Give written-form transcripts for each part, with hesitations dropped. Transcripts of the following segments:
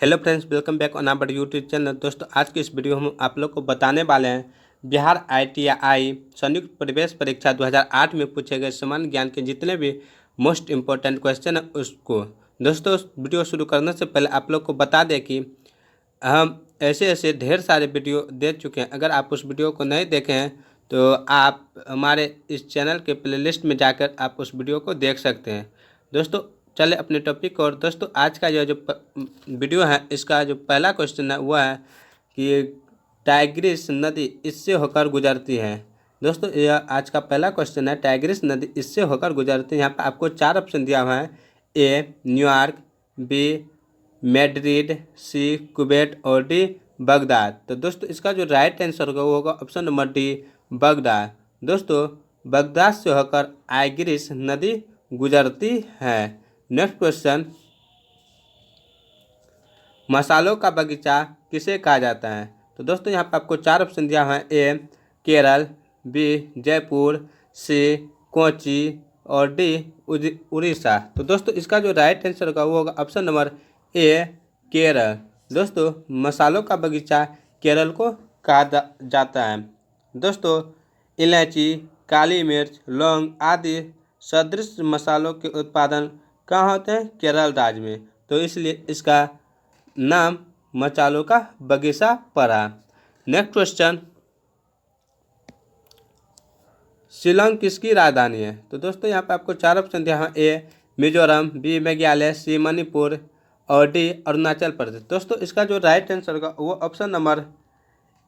Hello friends, welcome back on our YouTube channel. दोस्तों, आज की इस वीडियो में हम आप लोग को बताने वाले हैं बिहार ITI संयुक्त प्रवेश परीक्षा 2008 में पूछे गए सामान्य ज्ञान के जितने भी मोस्ट इम्पोर्टेंट क्वेश्चन हैं उसको। दोस्तों, वीडियो शुरू करने से पहले आप लोग को बता दें कि हम ऐसे ढेर सारे वीडियो दे चुके हैं। अगर आप उस वीडियो को नहीं देखे हैं तो आप हमारे इस चैनल के प्लेलिस्ट में जाकर आप उस वीडियो को देख सकते हैं। दोस्तों, चले अपने टॉपिक को। और दोस्तों, आज का जो वीडियो है, इसका जो पहला क्वेश्चन है वह है कि टाइग्रिस नदी इससे होकर गुजरती है। दोस्तों, यह आज का पहला क्वेश्चन है, टाइग्रिस नदी इससे होकर गुजरती है। यहाँ पर आपको 4 ऑप्शन दिया हुआ है। ए न्यूयॉर्क, बी मैड्रिड, सी कुवैत और डी बगदाद। तो दोस्तों, इसका जो राइट आंसर होगा वो होगा ऑप्शन नंबर डी बगदाद। दोस्तों, बगदाद से होकर टाइग्रिस नदी गुजरती है। नेक्स्ट क्वेश्चन, मसालों का बगीचा किसे कहा जाता है? तो दोस्तों, यहाँ पर आपको 4 ऑप्शन दिया हुआ है। ए केरल, बी जयपुर, सी कोची और डी उड़ीसा। तो दोस्तों, इसका जो राइट आंसर होगा वो होगा ऑप्शन नंबर ए केरल। दोस्तों, मसालों का बगीचा केरल को कहा जाता है। दोस्तों, इलायची, काली मिर्च, लौंग आदि सदृश मसालों के उत्पादन कहाँ होते हैं? केरल राज्य में। तो इसलिए इसका नाम मसालों का बगीचा पड़ा। नेक्स्ट क्वेश्चन, शिलोंग किसकी राजधानी है? तो दोस्तों, यहाँ पे आपको 4 ऑप्शन दिया है। ए मिजोरम, बी मेघालय, सी मणिपुर और डी अरुणाचल प्रदेश। दोस्तों, इसका जो राइट आंसर होगा वो ऑप्शन नंबर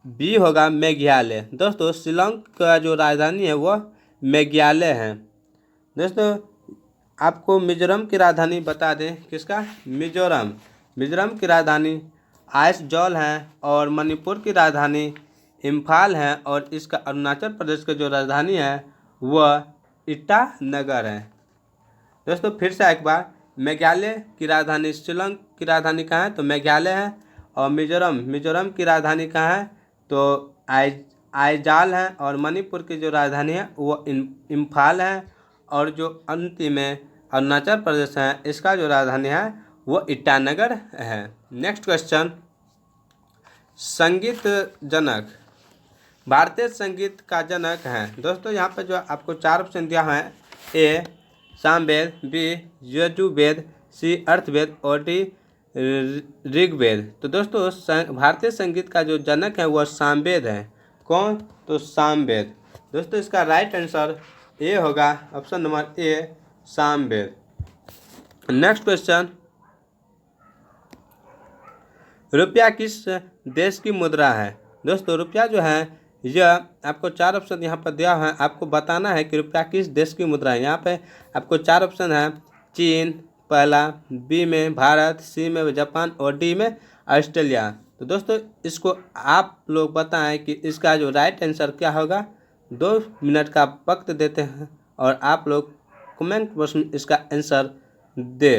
बी होगा, मेघालय। दोस्तों, शिलोंग का जो राजधानी है वो मेघालय है। दोस्तों, आपको मिजोरम की राजधानी बता दें, किसका? मिजोरम। मिजोरम की राजधानी आइजोल है और मणिपुर की राजधानी इम्फाल है और इसका अरुणाचल प्रदेश की जो राजधानी है वह ईटानगर है। दोस्तों, फिर से एक बार, मेघालय की राजधानी, शिलोंग की राजधानी कहाँ है? तो मेघालय है। और मिजोरम की राजधानी कहाँ है? तो आइजॉल है। और मणिपुर की जो राजधानी है वो इम्फाल है। और जो अंतिम में अरुणाचल प्रदेश है, इसका जो राजधानी है वो ईटानगर है। नेक्स्ट क्वेश्चन, संगीत जनक, भारतीय संगीत का जनक है। दोस्तों, यहाँ पर जो आपको 4 ऑप्शन दिया है। ए सामवेद, बी यजुर्वेद, सी अर्थवेद और डी ऋग्वेद। तो दोस्तों, भारतीय संगीत का जो जनक है वह सामवेद है। कौन? तो सामवेद। दोस्तों, इसका राइट आंसर ए होगा, ऑप्शन नंबर ए सामवेद। नेक्स्ट क्वेश्चन, रुपया किस देश की मुद्रा है? दोस्तों, रुपया जो है यह आपको 4 ऑप्शन यहाँ पर दिया है। आपको बताना है कि रुपया किस देश की मुद्रा है। यहाँ पे आपको 4 ऑप्शन है। चीन पहला, बी में भारत, सी में जापान और डी में ऑस्ट्रेलिया। तो दोस्तों, इसको आप लोग बताएं कि इसका जो राइट आंसर क्या होगा। 2 मिनट का वक्त देते हैं और आप लोग कमेंट बॉक्स में इसका आंसर दे।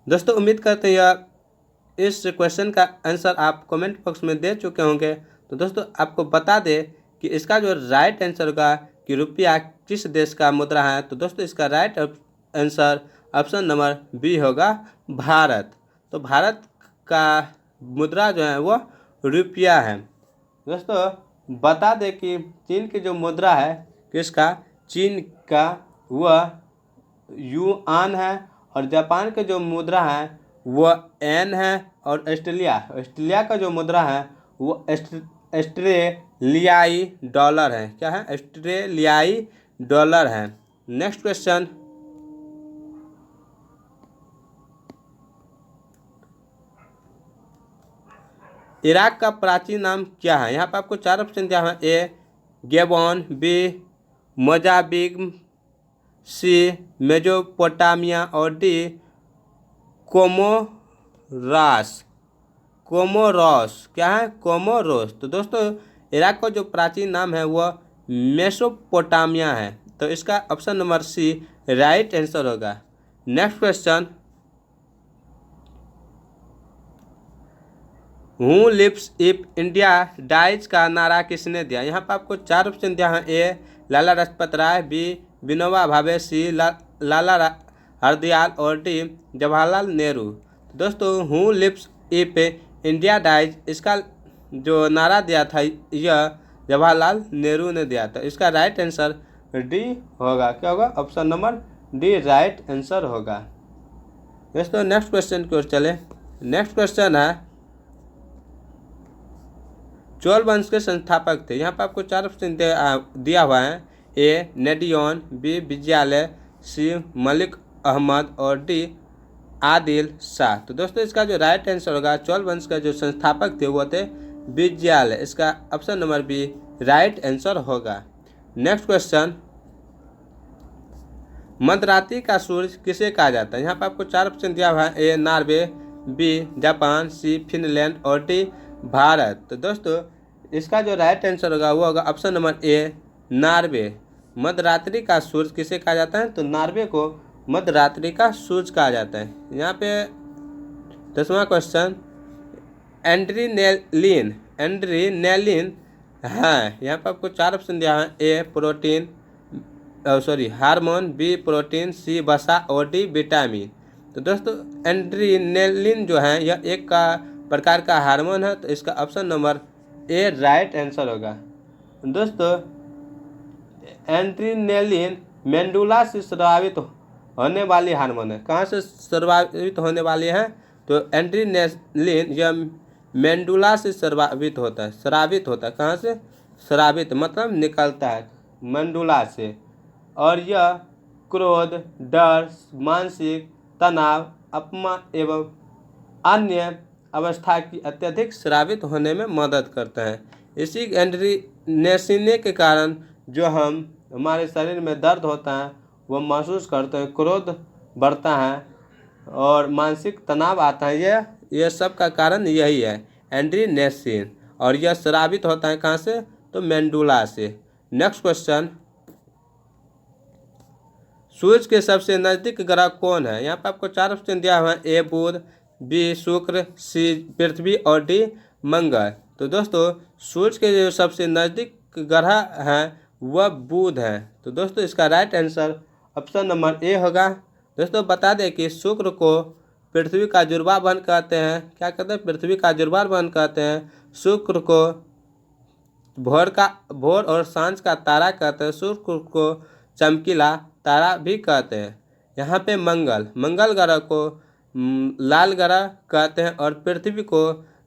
दोस्तों, उम्मीद करते हैं इस क्वेश्चन का आंसर आप कमेंट बॉक्स में दे चुके होंगे। तो दोस्तों, आपको बता दें कि इसका जो राइट आंसर होगा कि रुपया किस देश का मुद्रा है। तो दोस्तों, इसका right answer option number B होगा, भारत। तो भारत का मुद्रा जो है वो रुपया है। दोस्तों, बता दें कि चीन की जो मुद्रा है, किसका? चीन का, वह युआन है। और जापान के जो मुद्रा है वो एन है। और ऑस्ट्रेलिया का जो मुद्रा है वो ऑस्ट्रेलियाई डॉलर है। क्या है? ऑस्ट्रेलियाई डॉलर है। नेक्स्ट क्वेश्चन, इराक का प्राचीन नाम क्या है? यहाँ पर आपको 4 ऑप्शन दिया है। ए गेबोन, बी मोजाम्बिक, सी मेसोपोटामिया और डी कोमोरोस। क्या है? कोमोरोस। तो दोस्तों, इराक का जो प्राचीन नाम है वह मेसोपोटामिया है। तो इसका option number C right answer होगा। Next question, who lives if India dies का नारा किसने दिया? यहाँ पर आपको 4 ऑप्शन दिया है। ए लाला लाजपत राय, बी विनोबा भावे, सी लाला हरदयाल और डी जवाहरलाल नेहरू। तो दोस्तों who lives if India dies, इसका जो नारा दिया था यह जवाहरलाल नेहरू ने दिया था। इसका राइट आंसर डी होगा। क्या होगा? Option number D right answer होगा। दोस्तों नेक्स्ट क्वेश्चन की ओर चले। नेक्स्ट क्वेश्चन है, चोल वंश के संस्थापक थे। यहाँ पर आपको 4 ऑप्शन दिया हुआ है। ए नेडियोन, बी विजयालय, सी मलिक अहमद और डी आदिल शाह। तो दोस्तों इसका जो राइट आंसर होगा, चोल वंश का जो संस्थापक थे वो थे विजयालय। इसका option number B right answer होगा। नेक्स्ट क्वेश्चन, मध्यरात्रि का सूरज किसे कहा जाता है? यहाँ पर आपको 4 ऑप्शन दिया हुआ है। A Norway, B Japan, C Finland और डी भारत। तो दोस्तों इसका जो राइट आंसर होगा वो होगा ऑप्शन नंबर ए नॉर्वे। मध्यरात्रि का सूरज किसे कहा जाता है? तो नॉर्वे को मध्यरात्रि का सूरज कहा जाता है। यहाँ पे 10वां क्वेश्चन, एड्रीनेलिन है। यहाँ पर आपको 4 ऑप्शन दिया है। ए प्रोटीन, हार्मोन, बी प्रोटीन, सी वसा और डी विटामिन। तो दोस्तों एड्रीनेलिन जो है यह एक का प्रकार का हार्मोन है। तो इसका ऑप्शन नंबर ए राइट आंसर होगा। दोस्तों एड्रीनेलिन मेंडुला से स्रावित होने वाली हार्मोन है। कहाँ से स्रावित होने वाली है? तो एड्रीनेलिन यह मेंडुला से स्रावित होता है। कहाँ से? स्रावित मतलब निकलता है मेंडुला से। और यह क्रोध, डर, मानसिक तनाव, अपमान एवं अन्य अवस्था की अत्यधिक स्रावित होने में मदद करता है। इसी एड्रीनेलिन के कारण जो हमारे शरीर में दर्द होता है वो महसूस करते हैं, क्रोध बढ़ता है और मानसिक तनाव आता है। यह सब का कारण यही है एड्रीनेलिन। और यह स्रावित होता है कहाँ से? तो मेंडुला से। नेक्स्ट क्वेश्चन, सूर्य के सबसे नज़दीक ग्रह कौन है? यहाँ पर आपको 4 ऑप्शन दिया हुआ है। ए बुध, बी शुक्र, सी पृथ्वी और डी मंगल। तो दोस्तों सूर्य के जो सबसे नज़दीक ग्रह हैं वह बुध है। तो दोस्तों इसका राइट आंसर ऑप्शन नंबर ए होगा। दोस्तों बता दें कि शुक्र को पृथ्वी का जुड़वा बहन कहते हैं। क्या कहते हैं? पृथ्वी का जुड़वा बहन कहते हैं। शुक्र को भोर और सांझ का तारा कहते हैं। शुक्र को चमकीला तारा भी कहते हैं। यहाँ पे मंगल ग्रह को लाल ग्रह कहते हैं और पृथ्वी को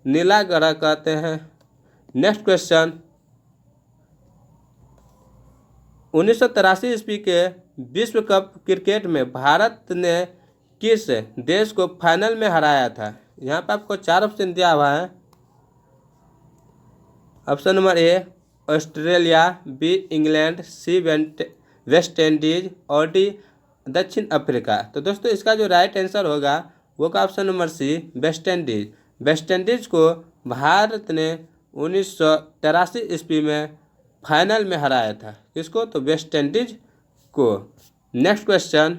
नीला ग्रह कहते हैं। नेक्स्ट क्वेश्चन, 1983 ईस्वी के विश्व कप क्रिकेट में भारत ने किस देश को फाइनल में हराया था? यहाँ पर आपको 4 ऑप्शन दिया हुआ है। Option number A Australia, B England, C West Indies और डी दक्षिण अफ्रीका। तो दोस्तों इसका जो राइट आंसर होगा वो का option number C West Indies. West Indies को भारत ने 1983 ईस्वी में फाइनल में हराया था। किसको? तो वेस्ट इंडीज को। नेक्स्ट क्वेश्चन,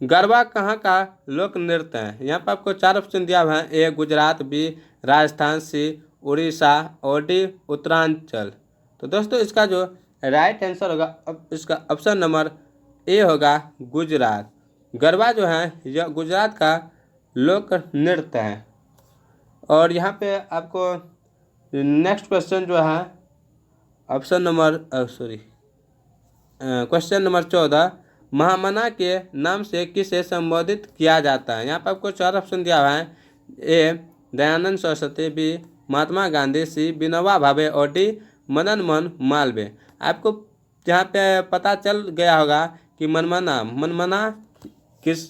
गरबा कहाँ का लोक नृत्य है? यहाँ पर आपको 4 ऑप्शन दिया हुआ है। ए गुजरात, बी राजस्थान, सी उड़ीसा और डी उत्तरांचल। तो दोस्तों इसका जो राइट आंसर होगा इसका ऑप्शन नंबर ए होगा गुजरात। गरबा जो है यह गुजरात का लोक नृत्य है। और यहाँ पे आपको नेक्स्ट क्वेश्चन जो है ऑप्शन नंबर क्वेश्चन नंबर 14, महामना के नाम से किसे संबोधित किया जाता है? यहाँ पर आपको 4 ऑप्शन दिया हुआ है। ए दयानंद सरस्वती, बी महात्मा गांधी, सी विनोबा भावे और डी मदन मोहन मालवीय। आपको यहाँ पे पता चल गया होगा कि मनमना किस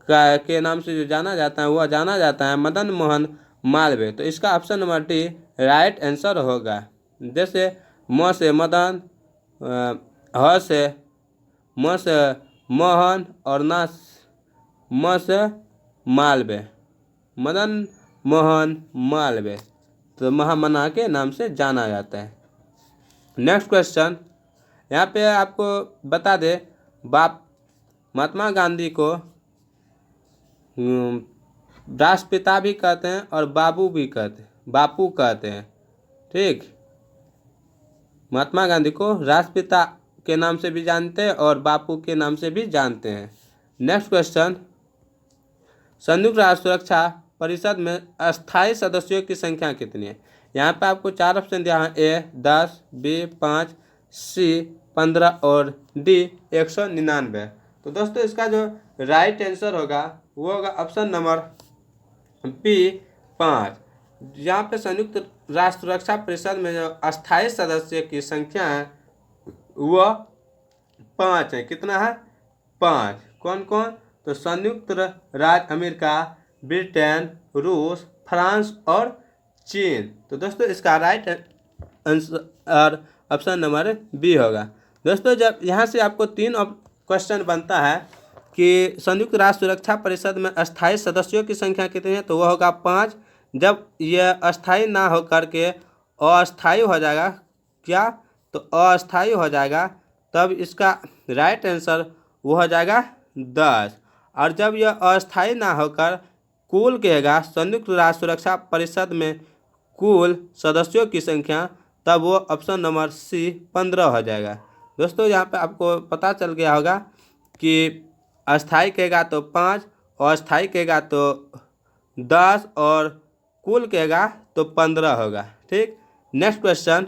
के नाम से जो जाना जाता है वह जाना जाता है मदन मोहन मालवीय। तो इसका option number D right answer होगा। जैसे म से मदन, ह से मोहन और ना म से मालवीय, मदन मोहन मालवीय। तो महामना के नाम से जाना जाता है। नेक्स्ट क्वेश्चन, यहाँ पे आपको बता दे महात्मा गांधी को राष्ट्रपिता भी कहते हैं और बापू कहते हैं। ठीक, महात्मा गांधी को राष्ट्रपिता के नाम से भी जानते हैं और बापू के नाम से भी जानते हैं। नेक्स्ट क्वेश्चन, संयुक्त राष्ट्र सुरक्षा परिषद में अस्थायी सदस्यों की संख्या कितनी है? यहाँ पे आपको 4 ऑप्शन दिया है, ए 10, बी 5, सी 15 और डी 199। तो दोस्तों इसका जो राइट आंसर होगा वो होगा ऑप्शन नंबर बी 5। यहाँ पे संयुक्त राष्ट्र सुरक्षा परिषद में जो अस्थायी सदस्य की संख्या है वह 5 है। कितना है? 5। कौन कौन? तो संयुक्त राज्य अमेरिका, ब्रिटेन, रूस, फ्रांस और चीन। तो दोस्तों इसका right answer option number B होगा। दोस्तों जब यहाँ से आपको 3 क्वेश्चन बनता है कि संयुक्त राष्ट्र सुरक्षा परिषद में अस्थायी सदस्यों की संख्या कितनी है, तो वह होगा 5। जब यह अस्थायी ना हो करके अस्थायी हो जाएगा, क्या? तो अस्थायी हो जाएगा, तब इसका राइट आंसर वो हो जाएगा 10। और जब यह अस्थायी ना होकर कुल कहेगा संयुक्त राष्ट्र सुरक्षा परिषद में कुल सदस्यों की संख्या, तब वो ऑप्शन नंबर सी 15 हो जाएगा। दोस्तों यहाँ पे आपको पता चल गया होगा कि अस्थायी कहेगा तो 5, अस्थायी कहेगा तो 10 और कुल कहेगा तो 15 होगा। ठीक, नेक्स्ट क्वेश्चन।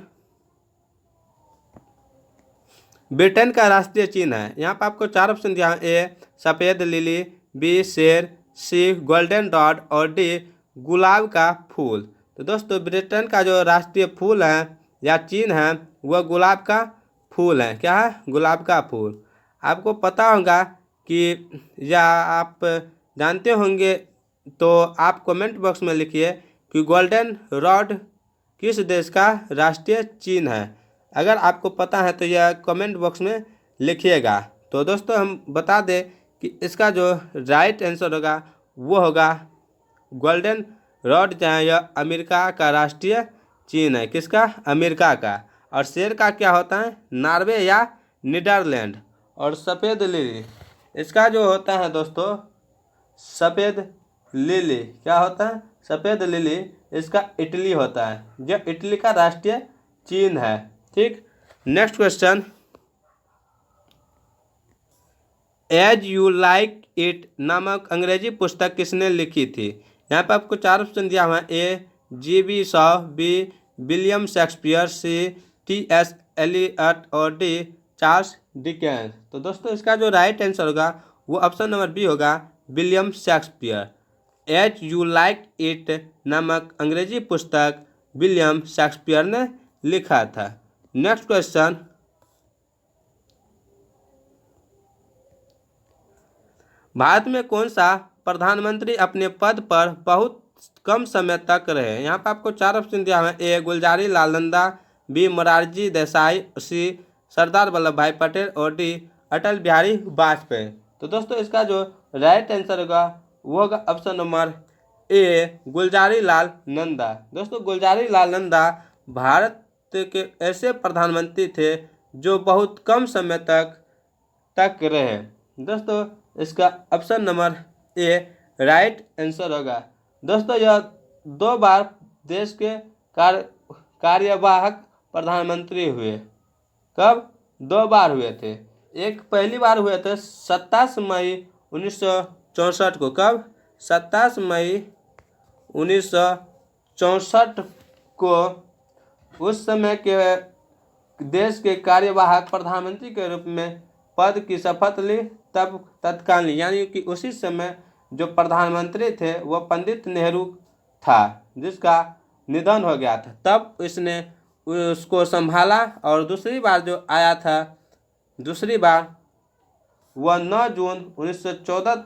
ब्रिटेन का राष्ट्रीय चिन्ह है। यहाँ पर आपको 4 ऑप्शन दिया है, ए सफ़ेद लिली, बी शेर, सी गोल्डन डॉट और डी गुलाब का फूल। तो दोस्तों ब्रिटेन का जो राष्ट्रीय फूल है या चिन्ह है वह गुलाब का फूल है। क्या है? गुलाब का फूल। आपको पता होगा कि या आप जानते होंगे तो आप कमेंट बॉक्स में लिखिए कि गोल्डन रॉड किस देश का राष्ट्रीय चिन्ह है। अगर आपको पता है तो यह कमेंट बॉक्स में लिखिएगा। तो दोस्तों हम बता दें कि इसका जो राइट आंसर होगा वो होगा गोल्डन रॉड, जहाँ यह अमेरिका का राष्ट्रीय चिन्ह है। किसका? अमेरिका का। और शेर का क्या होता है? नॉर्वे या नीदरलैंड। और सफ़ेद लिली, इसका जो होता है दोस्तों सफ़ेद लिली, क्या होता है? सफ़ेद लिली, इसका इटली होता है, जो इटली का राष्ट्रीय चिन्ह है। ठीक, next question. As you like it नामक अंग्रेजी पुस्तक किसने लिखी थी? यहाँ पर आपको 4 ऑप्शन दिया हुआ है, A G B. Shaw, B William Shakespeare, C T S. Eliot और डी चार्ल्स डिकेंस। तो दोस्तों इसका जो राइट आंसर होगा वो ऑप्शन नंबर बी होगा, William Shakespeare. As you like it नामक अंग्रेजी पुस्तक विलियम शेक्सपियर ने लिखा था। Next question. भारत में कौन सा प्रधानमंत्री अपने पद पर बहुत कम समय तक रहे? यहाँ पर आपको 4 ऑप्शन दिया हुआ है, ए गुलजारी लाल नंदा, बी मोरारजी देसाई, सी सरदार वल्लभ भाई पटेल और डी अटल बिहारी वाजपेयी। तो दोस्तों इसका जो राइट आंसर होगा वो होगा ऑप्शन नंबर ए गुलजारी लाल नंदा। दोस्तों गुलजारी लाल नंदा भारत के ऐसे प्रधानमंत्री थे जो बहुत कम समय तक रहे। दोस्तों इसका ऑप्शन नंबर ए राइट आंसर होगा। दोस्तों यह 2 बार देश के कार्यवाहक प्रधानमंत्री हुए। कब? 2 बार हुए थे। एक पहली बार हुए थे 27 मई 1964 को। कब? 27 मई 1964 को। उस समय के देश के कार्यवाहक प्रधानमंत्री के रूप में पद की शपथ ली, तब तत्काल यानी कि उसी समय जो प्रधानमंत्री थे वो पंडित नेहरू था, जिसका निधन हो गया था। तब इसने उसको संभाला और दूसरी बार जो आया था, दूसरी बार वह 9 जून 1914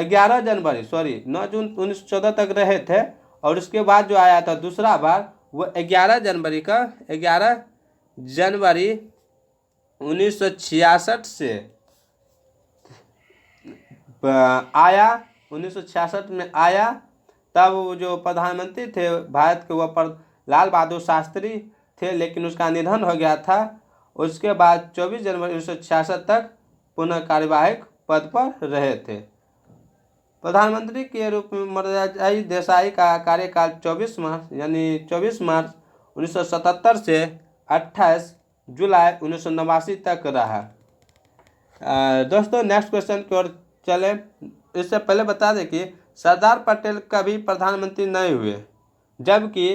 11 जनवरी 9 जून 1914 तक रहे थे। और उसके बाद जो आया था दूसरा बार वो 11 जनवरी 1966 से आया। 1966 में आया। तब वो जो प्रधानमंत्री थे भारत के, वह लाल बहादुर शास्त्री थे, लेकिन उसका निधन हो गया था। उसके बाद 24 जनवरी 1966 तक पुनः कार्यवाहक पद पर रहे थे। प्रधानमंत्री के रूप में मोरारजी देसाई का कार्यकाल 24 मार्च 1977 से 28 जुलाई 1989 तक रहा। दोस्तों नेक्स्ट क्वेश्चन की ओर चले। इससे पहले बता दें कि सरदार पटेल कभी प्रधानमंत्री नहीं हुए, जबकि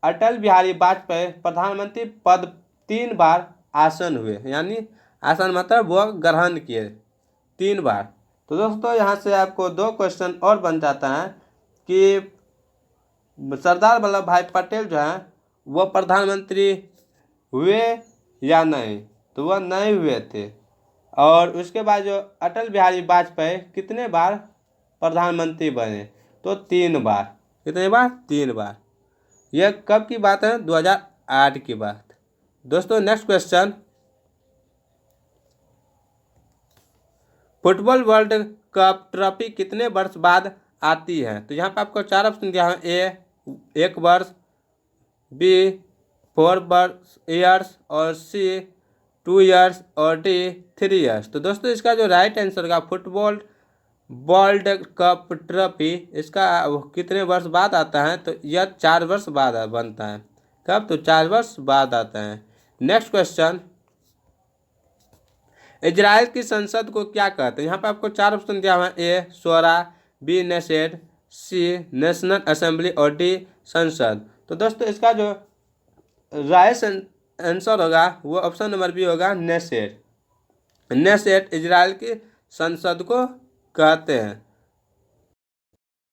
अटल बिहारी वाजपेयी प्रधानमंत्री पद 3 बार आसन हुए, यानी आसन मतलब वो ग्रहण किए 3 बार। तो दोस्तों यहाँ से आपको 2 क्वेश्चन और बन जाता है कि सरदार वल्लभ भाई पटेल जो हैं वो प्रधानमंत्री हुए या नहीं, तो वह नहीं हुए थे। और उसके बाद जो अटल बिहारी वाजपेयी कितने बार प्रधानमंत्री बने, तो 3 बार। कितने बार? 3 बार। यह कब की बात है? 2008 की बात। दोस्तों next question, football world cup trophy कितने वर्ष बाद आती है? तो यहाँ पे आपको 4 ऑप्शन दिया है, ए 1 वर्ष, बी 4 ईयर्स, और सी 2 ईयर्स, और डी 3 ईयर्स। तो दोस्तों इसका जो राइट आंसर होगा फुटबॉल वर्ल्ड कप ट्रॉफी, इसका कितने वर्ष बाद आता है? तो यह 4 वर्ष बाद बनता है। कब? तो 4 वर्ष बाद आता है। नेक्स्ट क्वेश्चन, इजराइल की संसद को क्या कहते हैं? यहाँ पे आपको 4 ऑप्शन दिया हुआ है, ए शोरा, बी नेसेट, सी नेशनल असेंबली, और डी संसद। तो दोस्तों इसका जो राइट आंसर होगा वो ऑप्शन नंबर बी होगा, नेसेट। नेसेट इजराइल की संसद को कहते हैं।